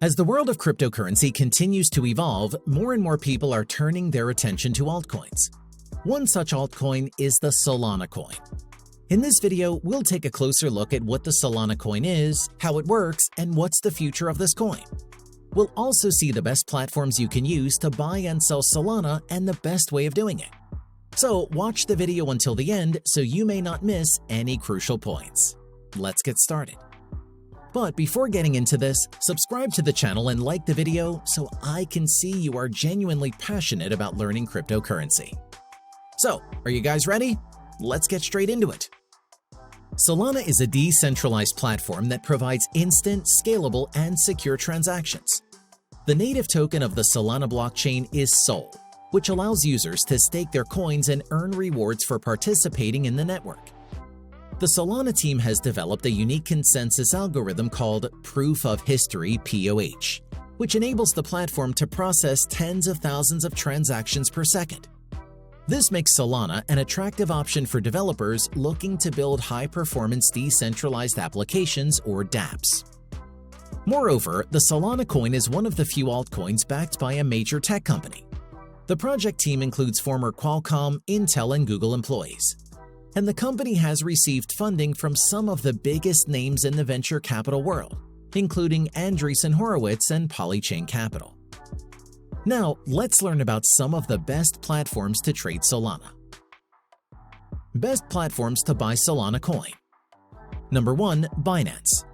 As the world of cryptocurrency continues to evolve, more and more people are turning their attention to altcoins. One such altcoin is the Solana coin. In this video, we'll take a closer look at what the Solana coin is, how it works, and what's the future of this coin. We'll also see the best platforms you can use to buy and sell Solana and the best way of doing it. So watch the video until the end so you may not miss any crucial points. Let's get started. But before getting into this, subscribe to the channel and like the video so I can see you are genuinely passionate about learning cryptocurrency. So, are you guys ready? Let's get straight into it. Solana is a decentralized platform that provides instant, scalable, and secure transactions. The native token of the Solana blockchain is SOL, which allows users to stake their coins and earn rewards for participating in the network. The Solana team has developed a unique consensus algorithm called Proof of History (POH), which enables the platform to process tens of thousands of transactions per second. This makes Solana an attractive option for developers looking to build high-performance decentralized applications or dApps. Moreover, the Solana coin is one of the few altcoins backed by a major tech company. The project team includes former Qualcomm, Intel, and Google employees. And the company has received funding from some of the biggest names in the venture capital world, including Andreessen Horowitz and Polychain Capital. Now, let's learn about some of the best platforms to trade Solana. Best platforms to buy Solana coin. Number 1. Binance.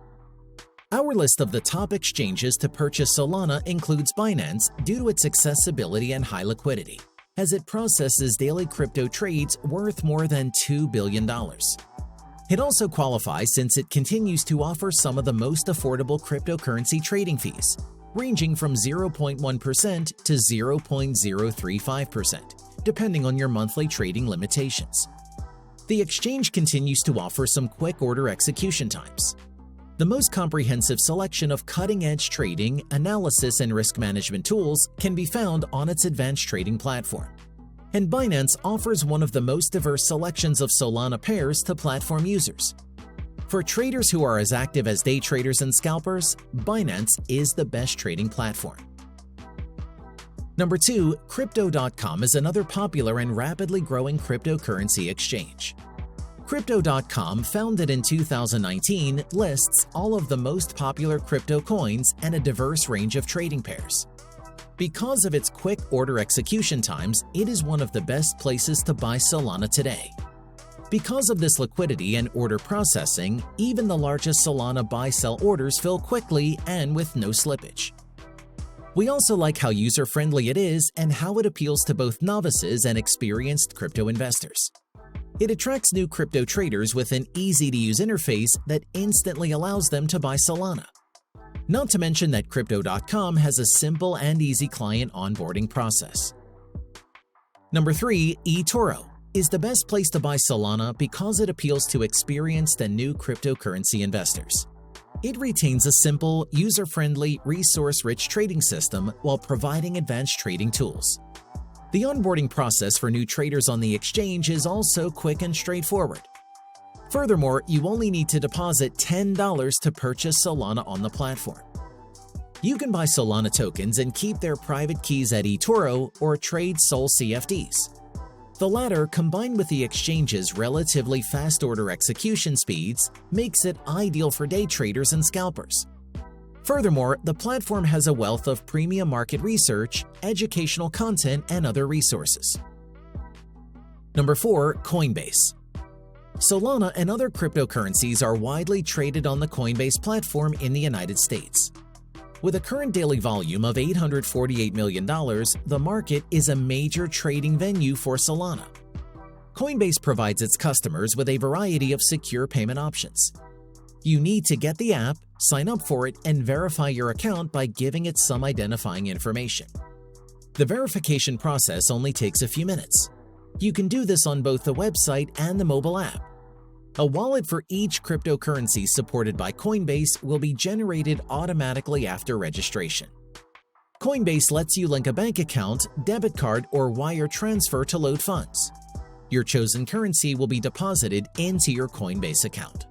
Our list of the top exchanges to purchase Solana includes Binance due to its accessibility and high liquidity, as it processes daily crypto trades worth more than $2 billion. It also qualifies since it continues to offer some of the most affordable cryptocurrency trading fees, ranging from 0.1% to 0.035%, depending on your monthly trading limitations. The exchange continues to offer some quick order execution times. The most comprehensive selection of cutting-edge trading, analysis, and risk management tools can be found on its advanced trading platform. And Binance offers one of the most diverse selections of Solana pairs to platform users. For traders who are as active as day traders and scalpers, Binance is the best trading platform. Number 2. Crypto.com is another popular and rapidly growing cryptocurrency exchange. Crypto.com, founded in 2019, lists all of the most popular crypto coins and a diverse range of trading pairs. Because of its quick order execution times, it is one of the best places to buy Solana today. Because of this liquidity and order processing, even the largest Solana buy-sell orders fill quickly and with no slippage. We also like how user-friendly it is and how it appeals to both novices and experienced crypto investors. It attracts new crypto traders with an easy-to-use interface that instantly allows them to buy Solana. Not to mention that Crypto.com has a simple and easy client onboarding process. Number 3. eToro is the best place to buy Solana because it appeals to experienced and new cryptocurrency investors. It retains a simple, user-friendly, resource-rich trading system while providing advanced trading tools. The onboarding process for new traders on the exchange is also quick and straightforward. Furthermore, you only need to deposit $10 to purchase Solana on the platform. You can buy Solana tokens and keep their private keys at eToro or trade SOL CFDs. The latter, combined with the exchange's relatively fast order execution speeds, makes it ideal for day traders and scalpers. Furthermore, the platform has a wealth of premium market research, educational content, and other resources. Number 4. Coinbase. Solana and other cryptocurrencies are widely traded on the Coinbase platform in the United States. With a current daily volume of $848 million, the market is a major trading venue for Solana. Coinbase provides its customers with a variety of secure payment options. You need to get the app, sign up for it, and verify your account by giving it some identifying information. The verification process only takes a few minutes. You can do this on both the website and the mobile app. A wallet for each cryptocurrency supported by Coinbase will be generated automatically after registration. Coinbase lets you link a bank account, debit card, or wire transfer to load funds. Your chosen currency will be deposited into your Coinbase account.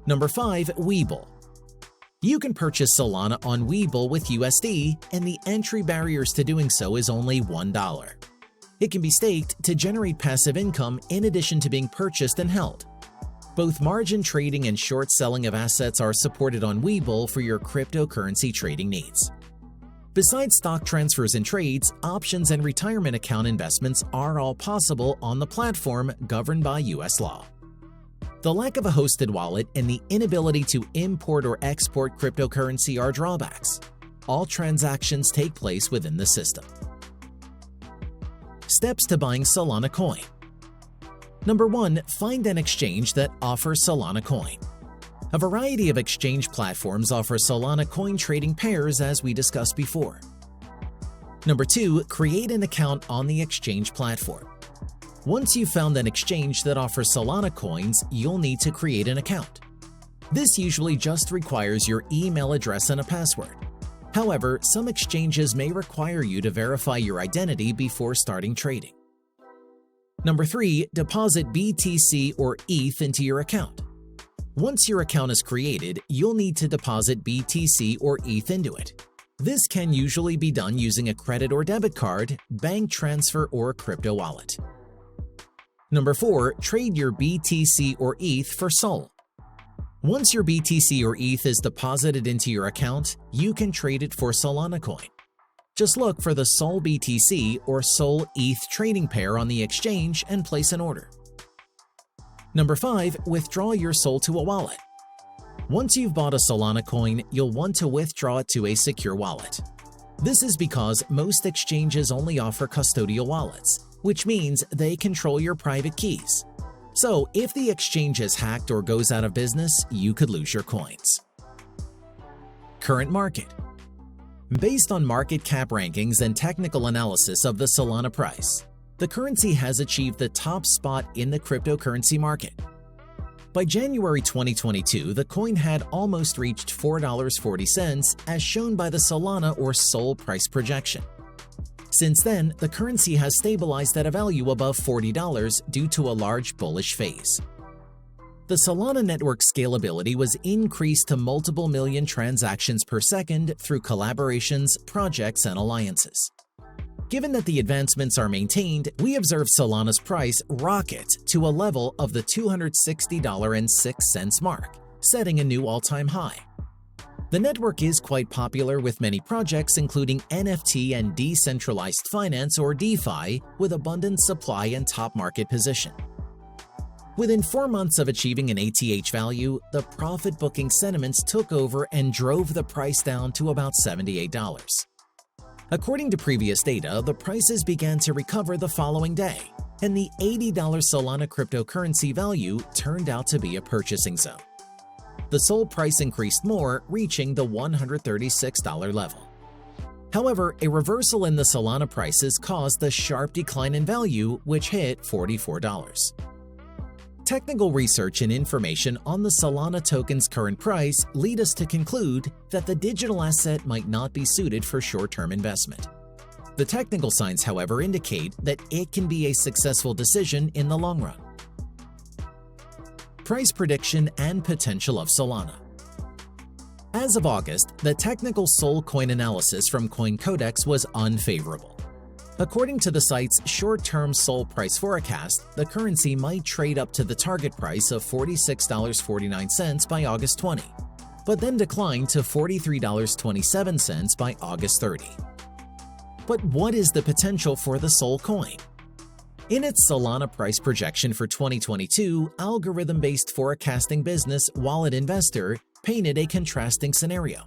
Number 5. WeBull. You can purchase Solana on WeBull with USD, and the entry barriers to doing so is only $1. It can be staked to generate passive income in addition to being purchased and held. Both margin trading and short selling of assets are supported on WeBull for your cryptocurrency trading needs. Besides stock transfers and trades, options and retirement account investments are all possible on the platform governed by US law. The lack of a hosted wallet and the inability to import or export cryptocurrency are drawbacks. All transactions take place within the system. Steps to buying Solana coin. Number 1. Find an exchange that offers Solana coin. A variety of exchange platforms offer Solana coin trading pairs, as we discussed before. Number 2. Create an account on the exchange platform. Once you've found an exchange that offers Solana coins, you'll need to create an account. This usually just requires your email address and a password. However, some exchanges may require you to verify your identity before starting trading. Number 3. Deposit BTC or ETH into your account. Once your account is created, you'll need to deposit BTC or ETH into it. This can usually be done using a credit or debit card, bank transfer, or crypto wallet. Number 4. Trade your BTC or ETH for SOL. Once your BTC or ETH is deposited into your account, you can trade it for Solana coin. Just look for the SOL BTC or SOL ETH trading pair on the exchange and place an order. Number 5. Withdraw your SOL to a wallet. Once you've bought a Solana coin, you'll want to withdraw it to a secure wallet. This is because most exchanges only offer custodial wallets, which means they control your private keys. So if the exchange is hacked or goes out of business, you could lose your coins. Current market. Based on market cap rankings and technical analysis of the Solana price, the currency has achieved the top spot in the cryptocurrency market. By January 2022, the coin had almost reached $4.40 as shown by the Solana or SOL price projection. Since then, the currency has stabilized at a value above $40 due to a large bullish phase. The Solana network scalability was increased to multiple million transactions per second through collaborations, projects, and alliances. Given that the advancements are maintained, we observe Solana's price rocket to a level of the $260.06 mark, setting a new all-time high. The network is quite popular with many projects including NFT and decentralized finance or DeFi with abundant supply and top market position. Within 4 months of achieving an ATH value, the profit-booking sentiments took over and drove the price down to about $78. According to previous data, the prices began to recover the following day, and the $80 Solana cryptocurrency value turned out to be a purchasing zone. The SOL price increased more, reaching the $136 level. However, a reversal in the Solana prices caused a sharp decline in value, which hit $44. Technical research and information on the Solana token's current price lead us to conclude that the digital asset might not be suited for short-term investment. The technical signs, however, indicate that it can be a successful decision in the long run. Price prediction and potential of Solana. As of August, the technical SOL coin analysis from CoinCodex was unfavorable. According to the site's short-term SOL price forecast, the currency might trade up to the target price of $46.49 by August 20, but then decline to $43.27 by August 30. But what is the potential for the SOL coin? In its Solana price projection for 2022, algorithm-based forecasting business Wallet Investor painted a contrasting scenario.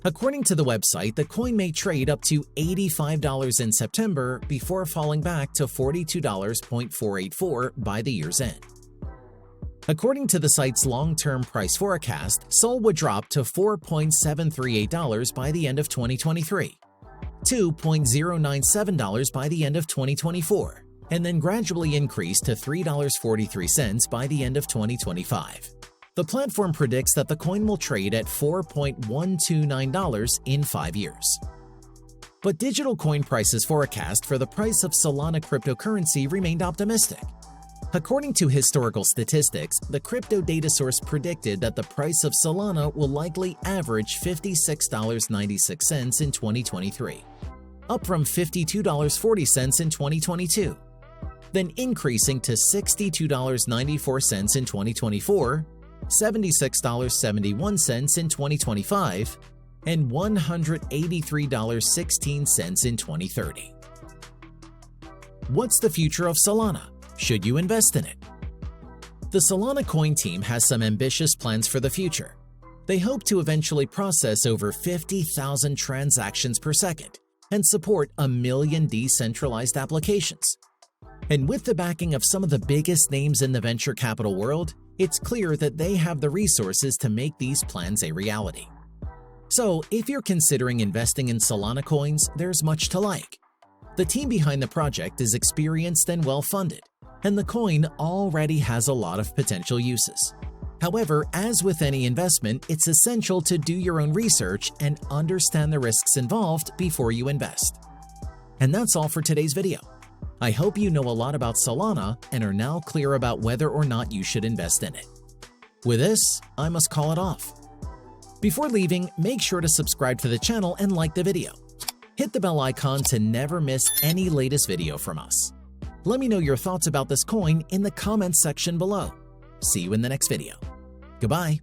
According to the website, the coin may trade up to $85 in September before falling back to $42.484 by the year's end. According to the site's long-term price forecast, SOL would drop to $4.738 by the end of 2023, $2.097 by the end of 2024, and then gradually increase to $3.43 by the end of 2025. The platform predicts that the coin will trade at $4.129 in 5 years. But Digital Coin Price's forecast for the price of Solana cryptocurrency remained optimistic. According to historical statistics, the crypto data source predicted that the price of Solana will likely average $56.96 in 2023, up from $52.40 in 2022, then increasing to $62.94 in 2024, $76.71 in 2025, and $183.16 in 2030. What's the future of Solana? Should you invest in it? The Solana coin team has some ambitious plans for the future. They hope to eventually process over 50,000 transactions per second and support 1 million decentralized applications. And with the backing of some of the biggest names in the venture capital world, it's clear that they have the resources to make these plans a reality. So, if you're considering investing in Solana coins, there's much to like. The team behind the project is experienced and well-funded, and the coin already has a lot of potential uses. However, as with any investment, it's essential to do your own research and understand the risks involved before you invest. And that's all for today's video. I hope you know a lot about Solana and are now clear about whether or not you should invest in it. With this, I must call it off. Before leaving, make sure to subscribe to the channel and like the video. Hit the bell icon to never miss any latest video from us. Let me know your thoughts about this coin in the comments section below. See you in the next video. Goodbye.